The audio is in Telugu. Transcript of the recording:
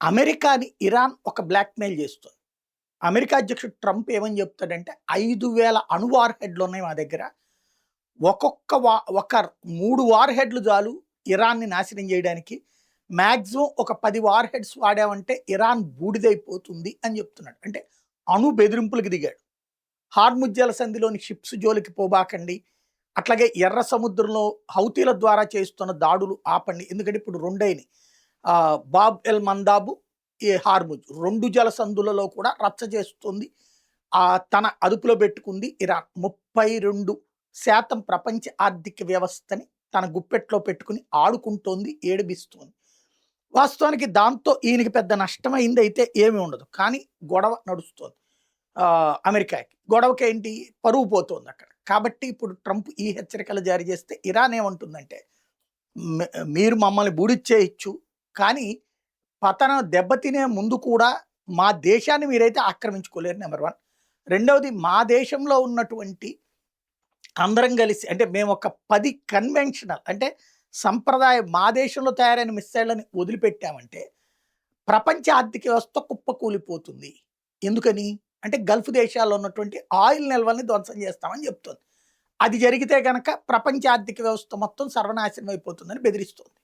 అమెరికాని ఇరాన్ ఒక బ్లాక్‌మెయిల్ చేస్తుంది. అమెరికా అధ్యక్షుడు ట్రంప్ ఏమని చెప్తాడంటే 5,000 అణు వార్ హెడ్‌లు ఉన్నాయి మా దగ్గర. ఒక్కొక్క ఒక 3 వార్ హెడ్‌లు చాలు ఇరాన్‌ని నాశనం చేయడానికి. మాక్సిమం ఒక 10 వార్ హెడ్స్ వాడామంటే ఇరాన్ బూడిదైపోతుంది అని చెప్తున్నాడు. అంటే అణు బెదిరింపులకు దిగాడు. హార్ముజ్ జలసంధిలోని షిప్స్ జోలికి పోబాకండి. అట్లాగే ఎర్ర సముద్రంలో హౌతీల ద్వారా చేస్తున్న దాడులు ఆపండి. ఎందుకంటే ఇప్పుడు రెండైనాయి. బాబ్ ఎల్ మందాబు, ఈ హార్ముజ్ 2 జలసంధులలో కూడా రచ్చ చేస్తుంది. తన అదుపులో పెట్టుకుంది ఇరాన్. 32% ప్రపంచ ఆర్థిక వ్యవస్థని తన గుప్పెట్లో పెట్టుకుని ఆడుకుంటోంది, ఏడిపిస్తోంది. వాస్తవానికి దాంతో ఈయనకి పెద్ద నష్టమైంది అయితే ఏమీ ఉండదు. కానీ గొడవ నడుస్తోంది. అమెరికాకి గొడవకేంటి, పరువు పోతోంది అక్కడ. కాబట్టి ఇప్పుడు ట్రంప్ ఈ హెచ్చరికలు జారీ చేస్తే ఇరాన్ ఏమంటుందంటే మీరు మమ్మల్ని బూడిచ్చేయచ్చు, కానీ పతనం దెబ్బతినే ముందు కూడా మా దేశాన్ని మీరైతే ఆక్రమించుకోలేరు. నెంబర్ 1. రెండవది, మా దేశంలో ఉన్నటువంటి అందరం కలిసి, అంటే మేము ఒక 10 కన్వెన్షనల్ అంటే సంప్రదాయ మా దేశంలో తయారైన మిస్సైళ్ళని వదిలిపెట్టామంటే ప్రపంచ ఆర్థిక వ్యవస్థ కుప్పకూలిపోతుంది. ఎందుకని అంటే గల్ఫ్ దేశాల్లో ఉన్నటువంటి ఆయిల్ నిల్వల్ని ధ్వంసం చేస్తామని చెప్తుంది. అది జరిగితే గనక ప్రపంచ ఆర్థిక వ్యవస్థ మొత్తం సర్వనాశనం అయిపోతుందని బెదిరిస్తుంది.